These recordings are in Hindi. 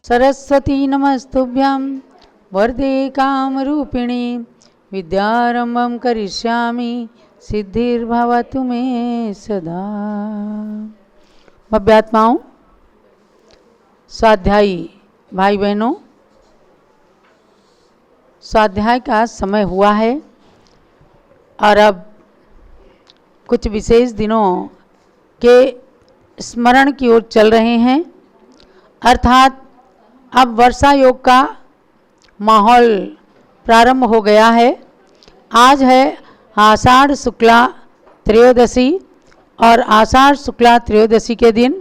सरस्वती नमस्तुभ्यं वरदे कामरूपिणी विद्यारंभं करिष्यामि सिद्धिर्भवतु मे सदा। भव्यात्माओं, स्वाध्यायी भाई बहनों, स्वाध्याय का समय हुआ है और अब कुछ विशेष दिनों के स्मरण की ओर चल रहे हैं। अर्थात अब वर्षा योग का माहौल प्रारंभ हो गया है। आज है आषाढ़ शुक्ला त्रयोदशी और आषाढ़ शुक्ला त्रयोदशी के दिन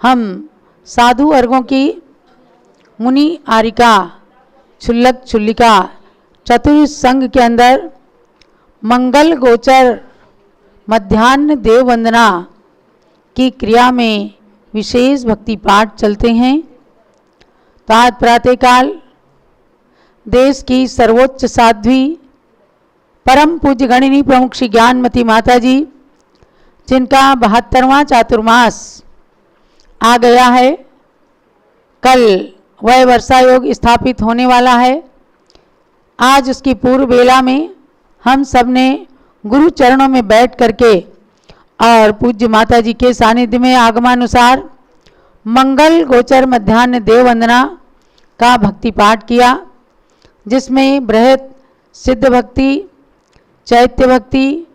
हम साधु वर्गों की मुनि आरिका क्षुल्लक क्षुल्लिका चतुर्थ संघ के अंदर मंगल गोचर मध्याह्न देव वंदना की क्रिया में विशेष भक्ति पाठ चलते हैं। तो आज प्रातःकाल देश की सर्वोच्च साध्वी परम पूज्य गणिनी प्रमुख श्री ज्ञानमती माता जी, जिनका 72वां चातुर्मास आ गया है, कल वह वर्षा योग स्थापित होने वाला है। आज उसकी पूर्व बेला में हम सब ने गुरु चरणों में बैठ करके और पूज्य माता जी के सानिध्य में आगमानुसार मंगल गोचर मध्याह्न देव वंदना का भक्ति पाठ किया, जिसमें बृहत सिद्ध भक्ति, चैत्य भक्ति,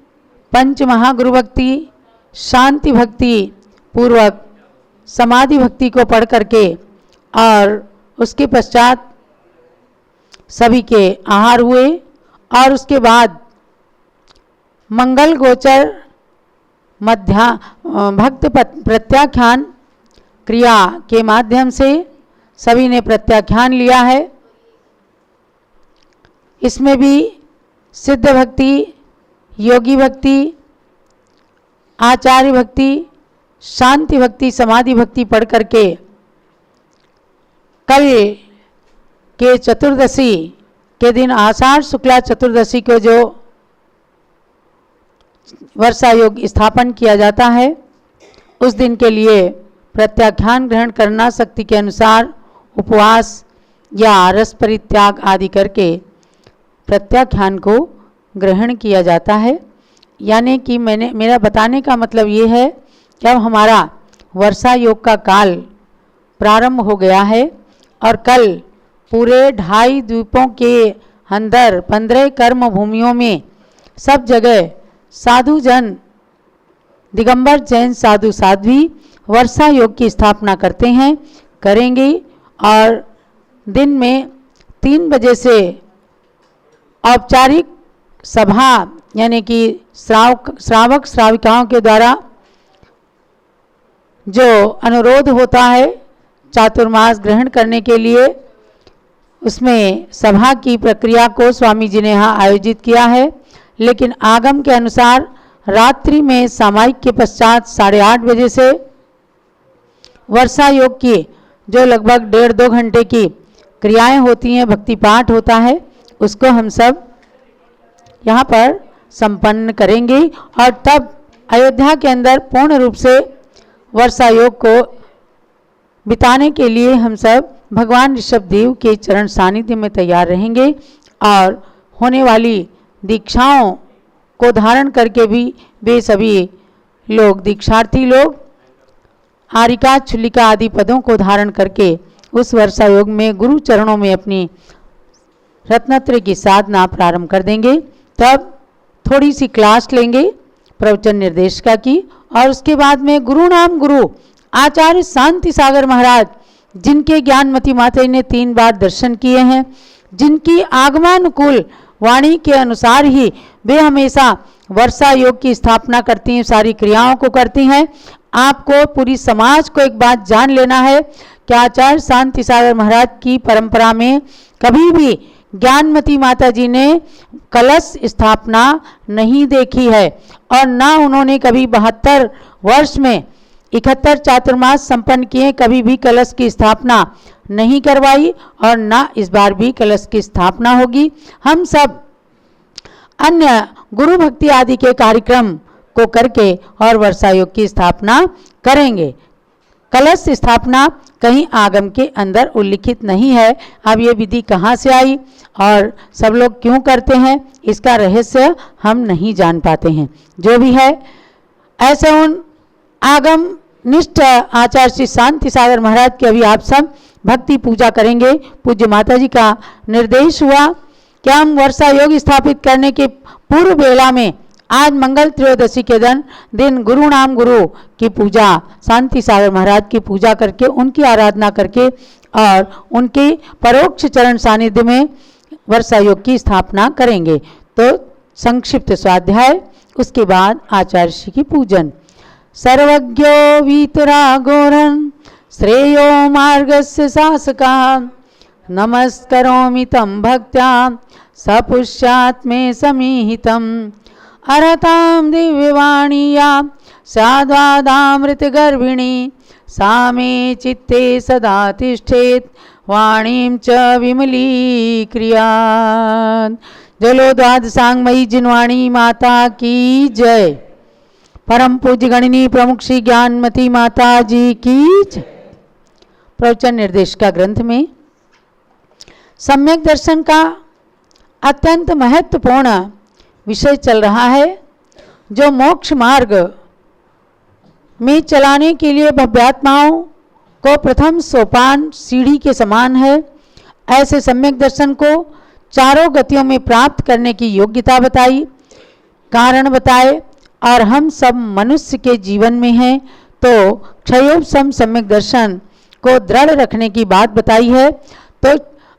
पंच महागुरु भक्ति, शांति भक्ति पूर्वक समाधि भक्ति को पढ़ करके और उसके पश्चात सभी के आहार हुए और उसके बाद मंगल गोचर भक्त प्रत्याख्यान क्रिया के माध्यम से सभी ने प्रत्याख्यान लिया है। इसमें भी सिद्ध भक्ति, योगी भक्ति, आचार्य भक्ति, शांति भक्ति, समाधि भक्ति पढ़ करके कल के चतुर्दशी के दिन आषाढ़ शुक्ला चतुर्दशी को जो वर्षा योग स्थापन किया जाता है, उस दिन के लिए प्रत्याख्यान ग्रहण करना शक्ति के अनुसार उपवास या रस परित्याग आदि करके प्रत्याख्यान को ग्रहण किया जाता है। यानी कि मेरा बताने का मतलब ये है कि अब हमारा वर्षा योग का काल प्रारंभ हो गया है और कल पूरे 2.5 द्वीपों के अंदर 15 कर्म भूमियों में सब जगह साधु जन, दिगंबर जैन साधु साध्वी वर्षा योग की स्थापना करते हैं, करेंगे और दिन में 3 बजे से औपचारिक सभा यानी कि श्रावक श्राविकाओं के द्वारा जो अनुरोध होता है चातुर्मास ग्रहण करने के लिए, उसमें सभा की प्रक्रिया को स्वामी जी ने यहाँ आयोजित किया है। लेकिन आगम के अनुसार रात्रि में सामायिक के पश्चात 8:30 बजे से वर्षा योग की जो लगभग 1.5-2 घंटे की क्रियाएं होती हैं, भक्ति पाठ होता है, उसको हम सब यहाँ पर संपन्न करेंगे और तब अयोध्या के अंदर पूर्ण रूप से वर्षा योग को बिताने के लिए हम सब भगवान ऋषभदेव के चरण सानिध्य में तैयार रहेंगे और होने वाली दीक्षाओं को धारण करके भी वे सभी लोग, दीक्षार्थी लोग, आरिका क्षुल्लिका आदि पदों को धारण करके उस वर्षा योग में गुरु चरणों में अपनी रत्नत्रय की साधना प्रारंभ कर देंगे। तब थोड़ी सी क्लास लेंगे प्रवचन निर्देशिका की और उसके बाद में गुरु नाम गुरु आचार्य शांति सागर महाराज, जिनके ज्ञानमती माता ने 3 बार दर्शन किए हैं, जिनकी आगमानुकूल वाणी के अनुसार ही वे हमेशा वर्षा योग की स्थापना करती हैं, सारी क्रियाओं को करती हैं। आपको, पूरी समाज को एक बात जान लेना है कि आचार्य शांति सागर महाराज की परंपरा में कभी भी ज्ञानमती माता जी ने कलश स्थापना नहीं देखी है और ना उन्होंने कभी 72 वर्ष में 71 चातुर्मास संपन्न किए कभी भी कलश की स्थापना नहीं करवाई और ना इस बार भी कलश की स्थापना होगी। हम सब अन्य गुरु भक्ति आदि के कार्यक्रम को करके और वर्षा योग की स्थापना करेंगे। कलश स्थापना कहीं आगम के अंदर उल्लिखित नहीं है। अब ये विधि कहाँ से आई और सब लोग क्यों करते हैं, इसका रहस्य हम नहीं जान पाते हैं। जो भी है, ऐसे उन आगम निष्ठ आचार्य श्री शांति सागर महाराज की अभी आप सब भक्ति पूजा करेंगे। पूज्य माता जी का निर्देश हुआ कि हम वर्षा योग स्थापित करने के पूर्व बेला में आज मंगल त्रयोदशी के दिन गुरु नाम गुरु की पूजा, शांति सागर महाराज की पूजा करके उनकी आराधना करके और उनके परोक्ष चरण सानिध्य में वर्षा योग की स्थापना करेंगे। तो संक्षिप्त स्वाध्याय, उसके बाद आचार्य श्री की पूजन। सर्वज्ञो वीतरागोरन श्रेयो मार्गस्य शासका नमस्करोमि तं भक्त्या सपुष्यात्मे समीहितम् अरतां दिव्यवाणीया साद्वादामृतगर्भिणी सा मे चित्ते सदा तिष्ठेत् वाणीं च विमलीक्रियात्। जलो द्वादशांगमयी जिनवाणी माता की जय। परम पूज्य गणिनी प्रमुख श्री ज्ञानमती माता जी की जय। प्रवचन निर्देशिका ग्रंथ में सम्यक दर्शन का अत्यंत महत्वपूर्ण विषय चल रहा है, जो मोक्ष मार्ग में चलाने के लिए भव्यात्माओं को प्रथम सोपान सीढ़ी के समान है। ऐसे सम्यक दर्शन को चारों गतियों में प्राप्त करने की योग्यता बताई, कारण बताए और हम सब मनुष्य के जीवन में हैं तो क्षयोपशम सम्यक दर्शन को दृढ़ रखने की बात बताई है। तो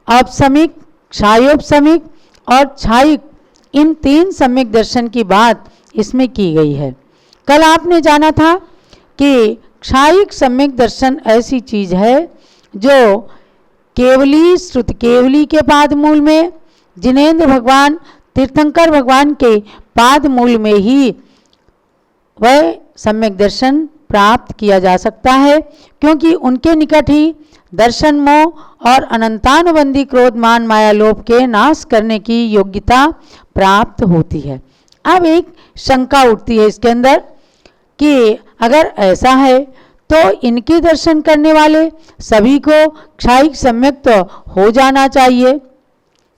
औपशमिक, क्षायोपशमिक और क्षायिक, इन तीन सम्यक दर्शन की बात इसमें की गई है। कल आपने जाना था कि क्षायिक सम्यक दर्शन ऐसी चीज है जो केवली श्रुत केवली के पाद मूल में, जिनेंद्र भगवान तीर्थंकर भगवान के पाद मूल में ही वह सम्यक दर्शन प्राप्त किया जा सकता है, क्योंकि उनके निकट ही दर्शन मोह और अनंतानुबंधी क्रोध मान माया लोभ के नाश करने की योग्यता प्राप्त होती है। अब एक शंका उठती है इसके अंदर कि अगर ऐसा है तो इनके दर्शन करने वाले सभी को क्षायिक सम्यक तो हो जाना चाहिए,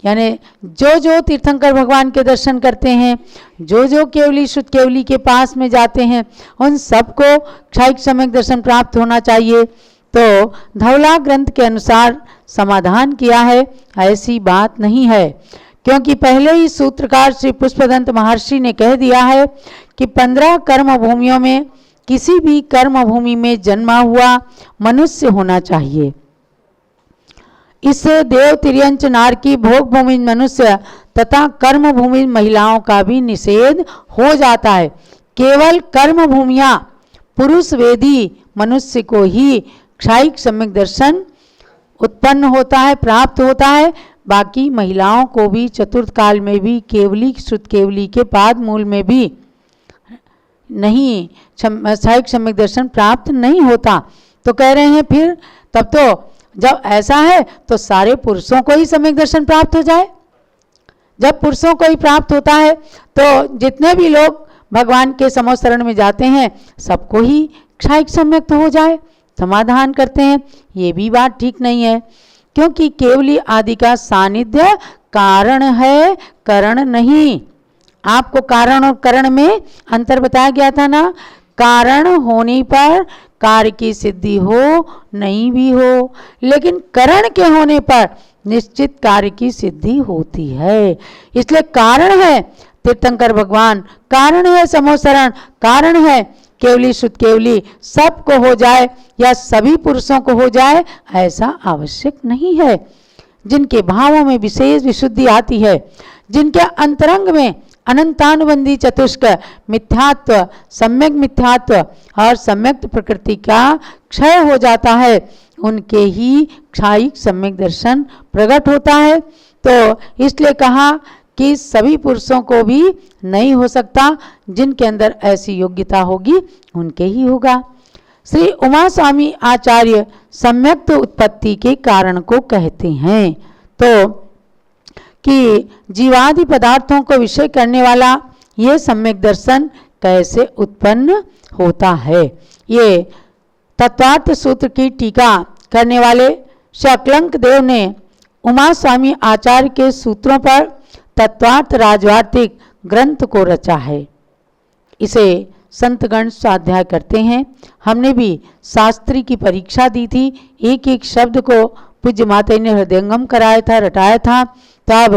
यानी जो जो तीर्थंकर भगवान के दर्शन करते हैं, जो जो केवली शुद्ध केवली के पास में जाते हैं, उन सबको क्षायिक सम्यक दर्शन प्राप्त होना चाहिए। तो धवला ग्रंथ के अनुसार समाधान किया है, ऐसी बात नहीं है, क्योंकि पहले ही सूत्रकार श्री पुष्पदंत महर्षि ने कह दिया है कि 15 कर्म भूमियों में किसी भी कर्म भूमि में जन्मा हुआ मनुष्य होना चाहिए। इससे देव तिर्यंच नारकी भोग भूमि मनुष्य तथा कर्म भूमि महिलाओं का भी निषेध हो जाता है। केवल कर्म भूमियां पुरुष वेदी मनुष्य को ही क्षायिक सम्यक दर्शन उत्पन्न होता है, प्राप्त होता है। बाकी महिलाओं को भी चतुर्थ काल में भी केवली श्रुत केवली के पाद मूल में भी नहीं क्षायिक सम्यक दर्शन प्राप्त नहीं होता। तो कह रहे हैं फिर तब तो जब ऐसा है तो सारे पुरुषों को ही सम्यक दर्शन प्राप्त हो जाए। जब पुरुषों को ही प्राप्त होता है तो जितने भी लोग भगवान के समोशरण में जाते हैं सबको ही क्षायिक सम्यक तो हो जाए। समाधान करते हैं ये भी बात ठीक नहीं है, क्योंकि केवली आदि का सानिध्य कारण है, करण नहीं। आपको कारण और करण में अंतर बताया गया था ना। कारण होने पर कार्य की सिद्धि हो नहीं भी हो, लेकिन करण के होने पर निश्चित कार्य की सिद्धि होती है। इसलिए कारण है तीर्थंकर भगवान, कारण है समोशरण, कारण है केवली शुद्ध केवली सबको हो जाए या सभी पुरुषों को हो जाए, ऐसा आवश्यक नहीं है। जिनके भावों में विशेष विशुद्धि आती है, जिनके अंतरंग में अनंतानुबंधी चतुष्क मिथ्यात्व, सम्यक मिथ्यात्व और सम्यक प्रकृति का क्षय हो जाता है, उनके ही क्षायिक सम्यक दर्शन प्रकट होता है। तो इसलिए कहा कि सभी पुरुषों को भी नहीं हो सकता, जिनके अंदर ऐसी योग्यता होगी उनके ही होगा। श्री उमा स्वामी आचार्य सम्यक्त उत्पत्ति के कारण को कहते हैं तो कि जीवादि पदार्थों को विषय करने वाला ये सम्यक दर्शन कैसे उत्पन्न होता है। ये तत्वार्थ सूत्र की टीका करने वाले शकलंक देव ने उमा स्वामी आचार्य के सूत्रों पर तत्वार्थ राजवार्तिक ग्रंथ को रचा है। इसे संतगण स्वाध्याय करते हैं। हमने भी शास्त्री की परीक्षा दी थी, एक एक शब्द को पूज्य माता ने हृदयंगम कराया था, रटाया था। तब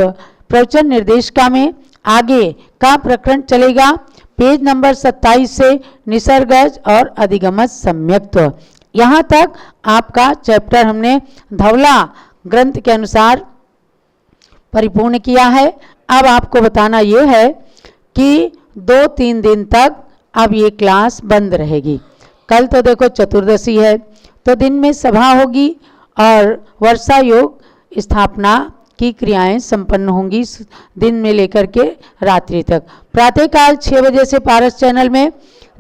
प्रवचन निर्देशिका में आगे का प्रकरण चलेगा, पेज नंबर 27 से निसर्गज और अधिगमज सम्यक्त्व। यहाँ तक आपका चैप्टर हमने धवला ग्रंथ के अनुसार परिपूर्ण किया है। अब आपको बताना ये है कि 2-3 दिन तक अब ये क्लास बंद रहेगी। कल तो देखो चतुर्दशी है, तो दिन में सभा होगी और वर्षा योग स्थापना की क्रियाएं संपन्न होंगी दिन में लेकर के रात्रि तक। प्रातःकाल 6 बजे से पारस चैनल में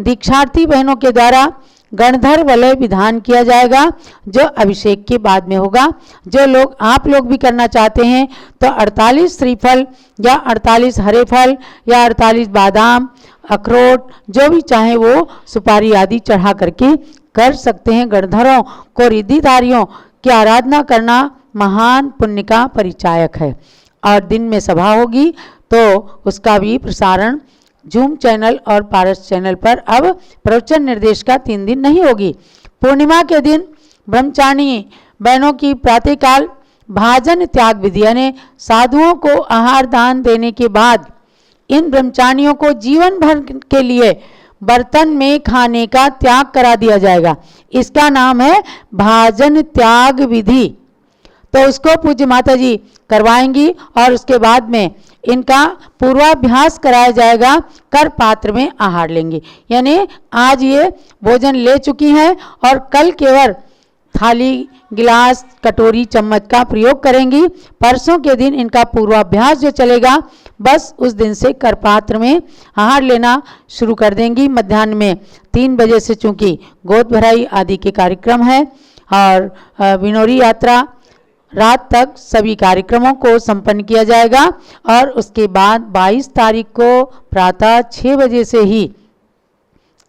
दीक्षार्थी बहनों के द्वारा गणधर वलय विधान किया जाएगा, जो अभिषेक के बाद में होगा। जो लोग आप लोग भी करना चाहते हैं तो 48 श्रीफल या 48 हरे फल या 48 बादाम, अखरोट, जो भी चाहे वो सुपारी आदि चढ़ा करके कर सकते हैं। गणधरों को रिद्धिधारियों की आराधना करना महान पुण्य का परिचायक है। और दिन में सभा होगी तो उसका भी प्रसारण जूम चैनल और पारस चैनल पर अब प्रवचन निर्देशिका 3 दिन नहीं होगी। पूर्णिमा के दिन ब्रह्मचारिणी बहनों की प्रातःकाल भाजन त्याग विधि यानी साधुओं को आहार दान देने के बाद इन ब्रह्मचारियों को जीवन भर के लिए बर्तन में खाने का त्याग करा दिया जाएगा। इसका नाम है भाजन त्याग विधि। तो उसको पूज्य माता जी करवाएंगी और उसके बाद में इनका पूर्वाभ्यास कराया जाएगा। कर पात्र में आहार लेंगी, यानी आज ये भोजन ले चुकी हैं और कल केवल थाली, गिलास, कटोरी, चम्मच का प्रयोग करेंगी। परसों के दिन इनका पूर्वाभ्यास जो चलेगा, बस उस दिन से कर पात्र में आहार लेना शुरू कर देंगी। मध्याह्न में 3 बजे से चूँकि गोद भराई आदि के कार्यक्रम है और विनोरी यात्रा रात तक सभी कार्यक्रमों को संपन्न किया जाएगा। और उसके बाद 22 तारीख को प्रातः 6 बजे से ही,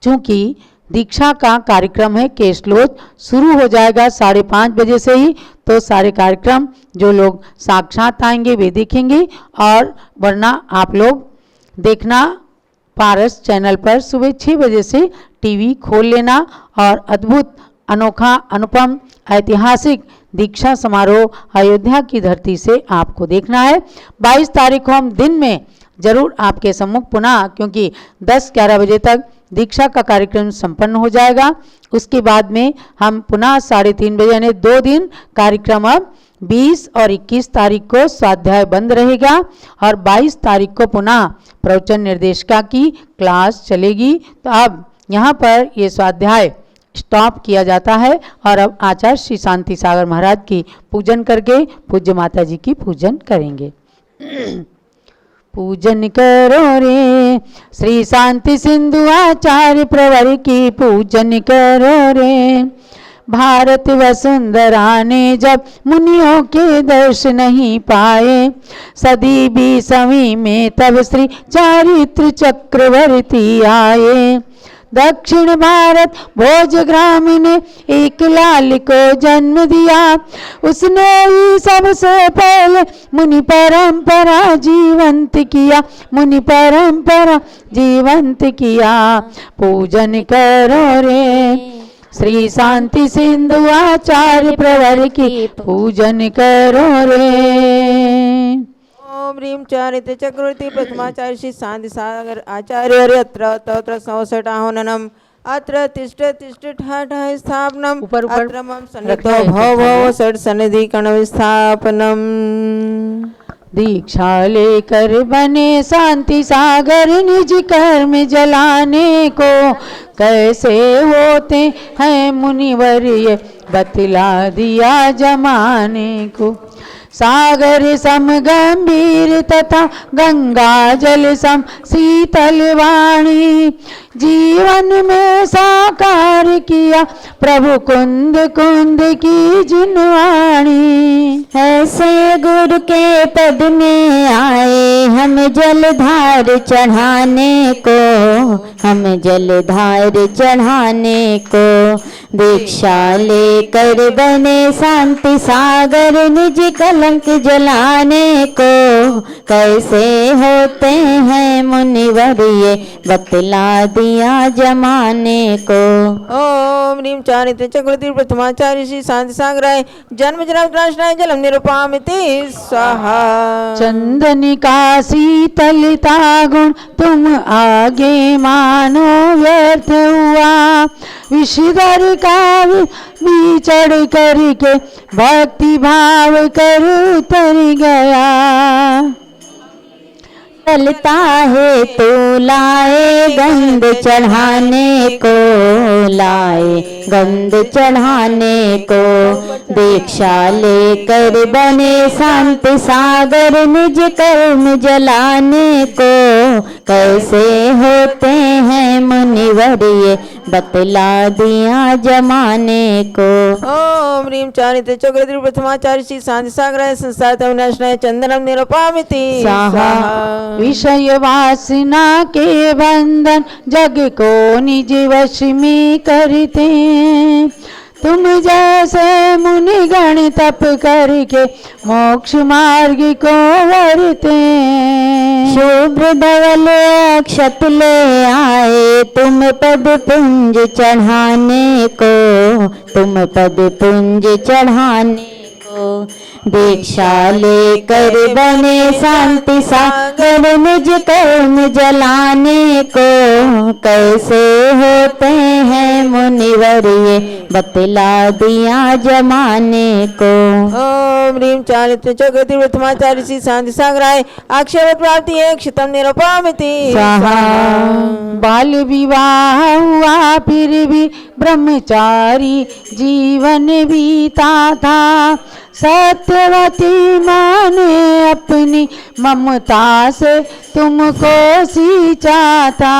चूँकि दीक्षा का कार्यक्रम है, केशलोच शुरू हो जाएगा 5:30 बजे से ही। तो सारे कार्यक्रम जो लोग साक्षात आएंगे वे देखेंगे और वरना आप लोग देखना पारस चैनल पर सुबह 6 बजे से टीवी खोल लेना और अद्भुत, अनोखा, अनुपम, ऐतिहासिक दीक्षा समारोह अयोध्या की धरती से आपको देखना है। 22 तारीख को हम दिन में जरूर आपके सम्मुख पुनः, क्योंकि 10-11 बजे तक दीक्षा का कार्यक्रम संपन्न हो जाएगा। उसके बाद में हम पुनः 3:30 बजे यानी 2 दिन कार्यक्रम अब 20 और 21 तारीख को स्वाध्याय बंद रहेगा और 22 तारीख को पुनः प्रवचन निर्देशिका की क्लास चलेगी। तो अब यहाँ पर ये स्वाध्याय स्टॉप किया जाता है और अब आचार्य श्री शांति सागर महाराज की पूजन करके पूज्य माता जी की पूजन करेंगे। पूजन करो रे श्री शांति सिंधु आचार्य प्रवर की, पूजन करो रे। भारत वसुंधरा ने जब मुनियों के दर्श नहीं पाए, सदी 20वीं में तब श्री चारित्र चक्रवर्ती आए। दक्षिण भारत भोजग्राम ने एक लाल को जन्म दिया, उसने ही सबसे पहले मुनि परंपरा जीवंत किया, मुनि परंपरा जीवंत किया। पूजन करो रे श्री शांति सिंधु आचार्य प्रवर की, पूजन करो रे। ओम ह्रीं चारित्र चक्रवर्ती प्रथमाचार्य श्री शांति सागर आचार्य अत्र तत्र 67 अत्र तिष्ठ तिष्ठ ठाठ स्थापनम अत्र मम सन्निधौ भव भव षट् सन्निधि कण विस्थापनम। दीक्षा लेकर बने शांति सागर निज कर्म जलाने को, कैसे होते हैं मुनिवर ये बतला दिया जमाने को। सागर सम गंभीर तथा गंगा जल सम शीतल वाणी, जीवन में साकार किया प्रभु कुंद कुंद की जिनवाणी। ऐसे गुरु के पद में आए हम जलधार चढ़ाने को, हम जलधार चढ़ाने को। दीक्षा लेकर बने शांति सागर निज कलंक जलाने को। कैसे होते हैं मुनिवर ये बतला दिया जमाने को। ओम ह्रीं चारित्र चक्रवर्ती प्रथमाचार्य श्री शांति सागराय जन्म जन्म त्रासनाय जलम निरुपामिति स्वाहा। चंदनिका शीतलता गुण तुम आगे मानो व्यर्थ हुआ। विषधर का चढ़ करके भक्ति भाव कर उतर गया। चलता है तो लाए गंध चढ़ाने को, लाए गंध चढ़ाने को। दीक्षा लेकर बने शांति सागर निज कर्म जलाने को। कैसे होते हैं मुनिवर ये बतला दिया जमाने को। ओम ह्रीं चारित्र चक्रवर्ती प्रथमाचार्य श्री शांति सागराय संसार तमनाशनाय चंदनम निरुपामिति स्वाहा। विषय वासना के बंधन जग को निज वश में करते हैं। तुम जैसे मुनिगण तप करके मोक्ष मार्ग को वरते हैं। शुभ्र धवल अक्षत ले आए तुम पद पुंज चढ़ाने को, तुम पद पुंज चढ़ाने को। दीक्षा लेकर बने शांति सागर निज कर्म जलाने को। कैसे होते हैं मुनिवर ये बतला दिया जमाने को। ओम ह्रीं चारित्र चक्रवर्ती प्रथमाचार्य श्री शांति सागराय अक्षर प्राप्ति क्षितम निरुपामिति स्वाहा। बाल विवाह हुआ फिर भी ब्रह्मचारी जीवन बीता था। सत्यवती माँ ने अपनी ममता से तुमको सींचा था।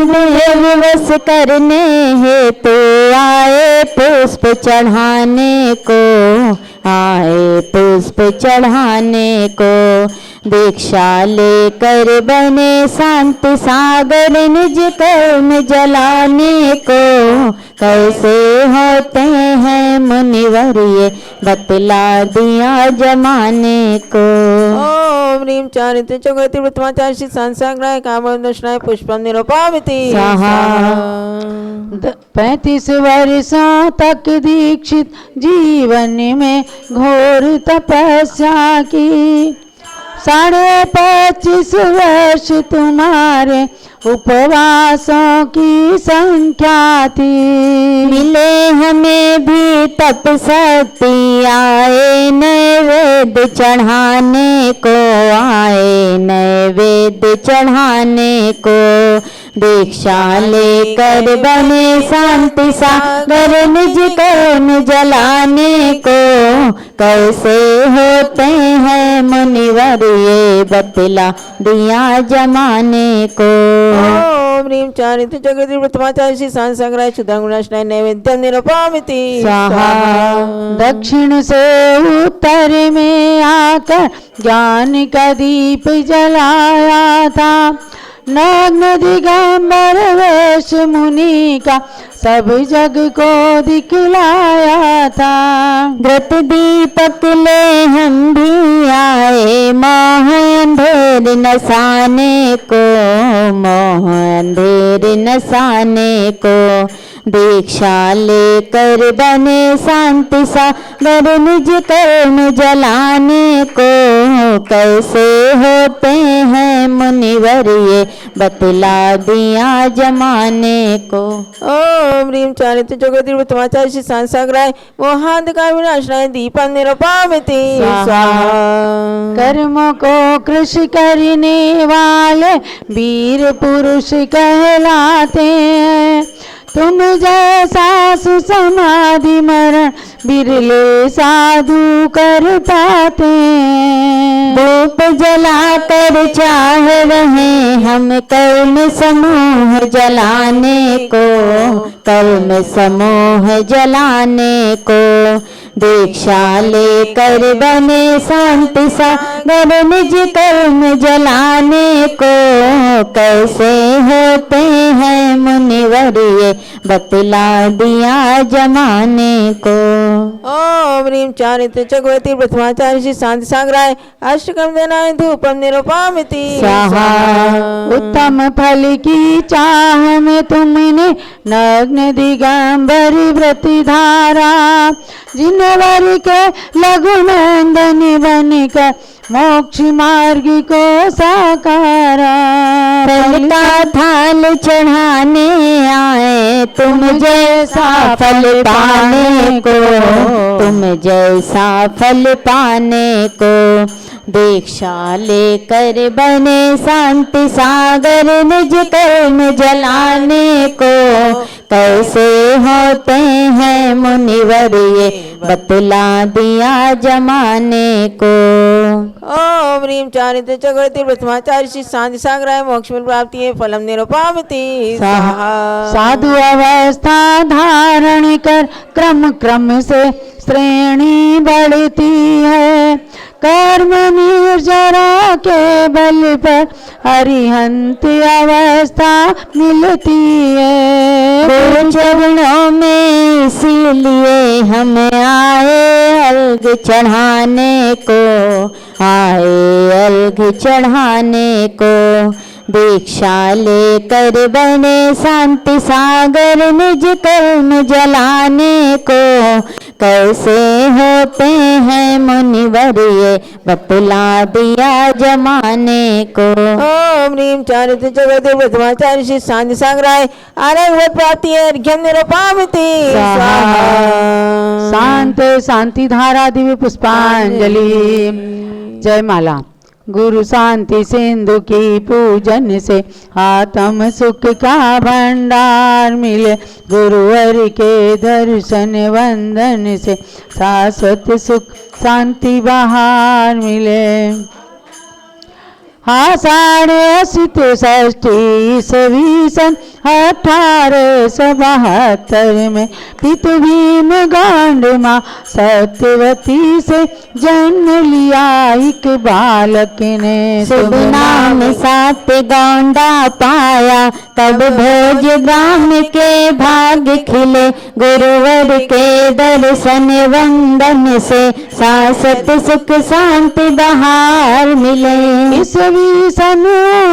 विवश करने हेतु आए पुष्प चढ़ाने को, आए पुष्प चढ़ाने को। दीक्षा लेकर बने शांति सागर निज कर्म जलाने को। कैसे होते हैं मुनिवर ये बतला दिया जमाने को। ओम ह्रीं चारित्र चक्रवर्ती प्रथमाचार्य श्री शांति सागराय कामोदशनाय पुष्पम निरुपामिति स्वाहा। 35 वर्षों तक दीक्षित जीवन में घोर तपस्या की। 25.5 वर्ष तुम्हारे उपवासों की संख्या थी। मिले हमें भी तप शक्ति आए नैवेद्य चढ़ाने को, आए नैवेद्य चढ़ाने को। दीक्षा लेकर बने शांति सागर निज कर्म जलाने को। कैसे होते हैं मुनिवर ये बतला दिया जमाने को। ओम ह्रीं चारित्र चक्रवर्ती प्रथमाचार्य श्री शांति सागराय क्षुधागुणाशनाय नैवेद्यम निरुपामिति स्वाहा। दक्षिण से उत्तर में आकर ज्ञान का दीप जलाया था। नग्न दिगंबर वेश मुनि का सब जग को दिखलाया था। व्रत दीपक ले हम भी आए मोह अंधेर नसाने को, मोह अंधेर नसाने को। दीक्षा लेकर बने शांति सागर निज कर्म जलाने को। कैसे होते हैं मुनिवर ये बतला दिया जमाने को। ओम ह्रीं चारित्र चक्रवर्ती प्रथमाचार्य श्री शांति सागराय मोहांधकार विनाशनाय दीपम निरुपामिति स्वाहा। कर्मों को कृषि करने वाले वीर पुरुष कहलाते हैं। तुम जैसा सुसमाधि मरण बिरले साधु कर पाते हैं। धूप जलाकर चाह रहे हम कर्म समूह जलाने को, कर्म समूह जलाने को। दीक्षा लेकर बने शांति सागर निज कर्म जलाने को। कैसे होते हैं मुनिवर ये बतला दिया जमाने को। ओम ह्रीं चारित्र चक्रवर्ती प्रथमाचार्य श्री शांति सागराय अष्टकर्म देनाय धूपम निरूपामिति स्वाहा। उत्तम फल की चाह में तुमने नग्न दिगंबर व्रत धारा, जिनवर के लघु नंदन बनकर मोक्ष मार्ग को साकारा। फल का थाल चढ़ाने आए तुम जैसा फल पाने को, तुम जैसा फल पाने को। दीक्षा लेकर बने शांति सागर निज कर्म जलाने को। कैसे होते हैं मुनिवर ये बतला दिया जमाने को। ओम ह्रीं चारित्र चक्रवर्ती प्रथमाचार्य श्री शांति सागराय मोक्ष प्राप्ति है फलम निरूपामिति स्वाहा। साधु अवस्था धारण कर क्रम क्रम से श्रेणी बढ़ती है। कर्म निर्जरा के बल पर अरिहंत अवस्था मिलती है। गुरु चरणों में इसीलिए हम आए अर्घ चढ़ाने को, आए अर्घ चढ़ाने को। दीक्षा लेकर बने शांति सागर निज कर्म जलाने को। कैसे होते हैं मुनिवर ये बतला दिया जमाने को। ओम ह्रीं चारित्र चक्रवर्ती प्रथमाचार्य श्री शांति सागराय आरोग्य प्राप्ति है अर्घ्यम निरूपामिति स्वाहा। शांत शांति धारा दिव्य पुष्पांजलि। जय माला। गुरु शांति सिंधु की पूजन से आत्म सुख का भंडार मिले। गुरुवर के दर्शन वंदन से शाश्वत सुख शांति बहार मिले। आषाढ़ असित षष्ठी ईस्वी सन 1872 में पितु भीम गांड माँ सत्यवती से जन्म लिया एक बालक ने। शुभ नाम सात गौंडा पाया तब भोज ग्राम के भाग खिले। गुरुवर के दर्शन वंदन से शाश्वत सुख शांति बहार मिले। ईस्वी सन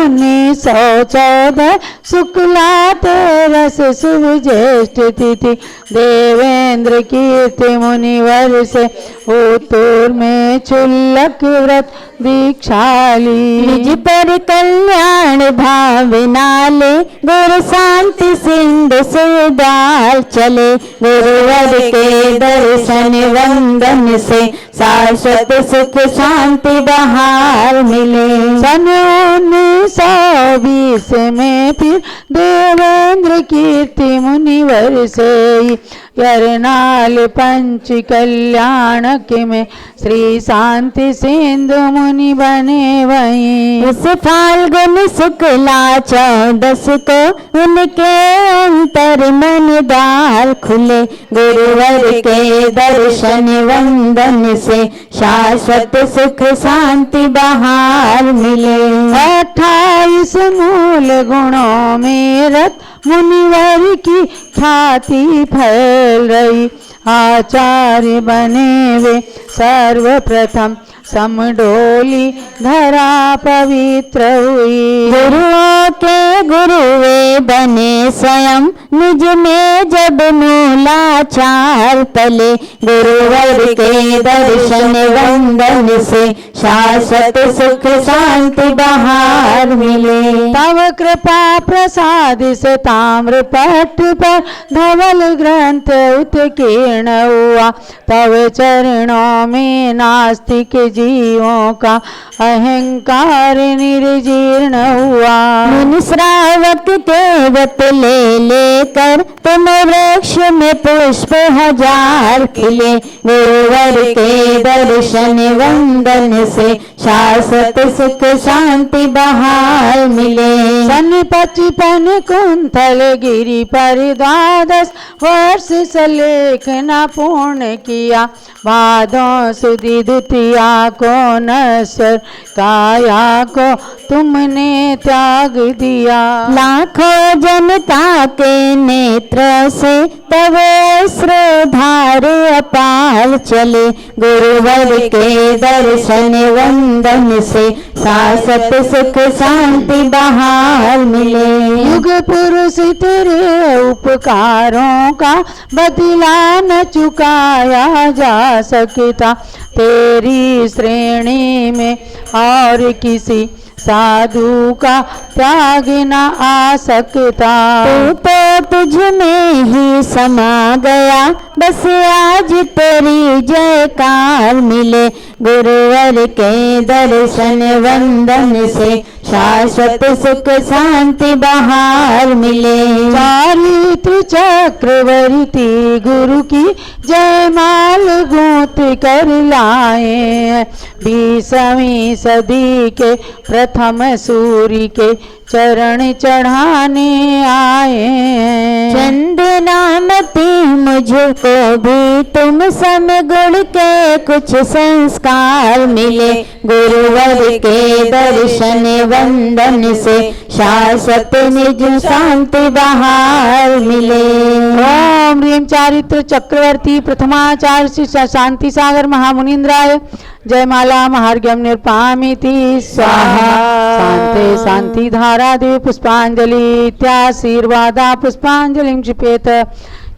1914 शुक्ला तेरस शुभ ज्येष्ठ तिथि देवेंद्र कीर्ति मुनिवर से उत्तूर में क्षुल्लक व्रत दीक्षा ली। निज पर कल्याण भावनाले गुरु शांति सिंधु सुदाल चले। गुरुवर के दर्शन वंदन से शाश्वत सुख शांति बहार मिले। सन 1920 में फिर देवेंद्र कीर्ति मुनिवर से यरनाल पंच कल्याणक में श्री शांति सिंधु मुनि बने वहीं। उस फाल्गुन शुक्ला 14 को उनके अंतर मन द्वार खुले। गुरुवर के दर्शन वंदन से शाश्वत सुख शांति बहार मिले। 28 मूल गुणों में रत मुनिवर की ख्याति फैल रही। आचार्य बने वे सर्वप्रथम समडोली धरा पवित्र हुई। गुरुओं के गुरुवे बने स्वयं निज में जब मूलाचार पले। गुरुवर के दर्शन वंदन से शाश्वत सुख शांति बहार मिले। तव कृपा प्रसाद से ताम्र पट पर धवल ग्रंथ उत्कीर्ण हुआ। तव चरणों में नास्तिक जीवों का अहंकार निर्जीर्ण हुआ। मुनि श्रावक के व्रत ले ले लेकर तुम वृक्ष में पुष्प हजार खिले, गुरुवर के दर्शन वंदन से शाश्वत सुख शांति बहार मिले। सन 55 कुंतल गिरी पर 12 वर्ष से लेखना पूर्ण किया, भादों सुदी द्वितीया को नश्वर काया को तुमने त्याग दिया। लाखों जनता के नेत्र से तब अश्रुधार अपार चले, गुरुवर के दर्शन वंदन से शाश्वत सुख शांति बहार मिले। युग पुरुष तेरे उपकारों का बदला न चुकाया जा सकता, तेरी श्रेणी में और किसी साधु का त्याग न आ सकता। तू तो तुझ में ही समा गया, बस आज तेरी जयकार मिले, गुरुवर के दर्शन वंदन से शाश्वत सुख शांति बहार मिले। चारित्र चक्रवर्ती गुरु की जयमाल गूंथ कर लाए हैं, 20वीं सदी के प्रथम सूर्य के चरण चढ़ाने आए हैं। चंदनामती मुझको भी तुम समगुण के कुछ संस्कार मिले, गुरुवर के दर्शन वंदन से शाश्वत निज शांति बहार मिले। ओम ह्रीं चारित्र चक्रवर्ती प्रथमाचार्य श्री शांति सागर महामुनीन्द्राय जयमाला महार्घ्यम निरपामिति स्वाहा। शांते शांति धारा देव पुष्पांजलि इत्याशीर्वादा पुष्पांजलिं क्षिपेत।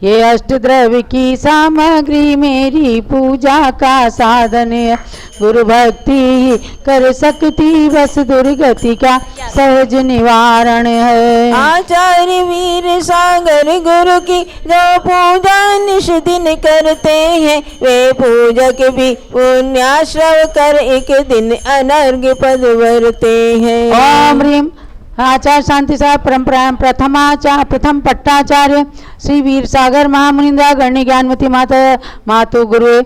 ये अष्टद्रव्य की सामग्री मेरी पूजा का साधन है, गुरु भक्ति कर सकती बस दुर्गति का सहज निवारण है। आचार्य वीर सागर गुरु की जो पूजा निश दिन करते हैं, वे पूजक भी पुण्याश्रव कर एक दिन अनर्घ्य पद वरते हैं। ओम ह्रीं आचार्य शांति साहब प्रथम पट्टाचार्य श्री वीर सागर महामुनिंद्रा गण्य ज्ञानवती माता मातु गुरु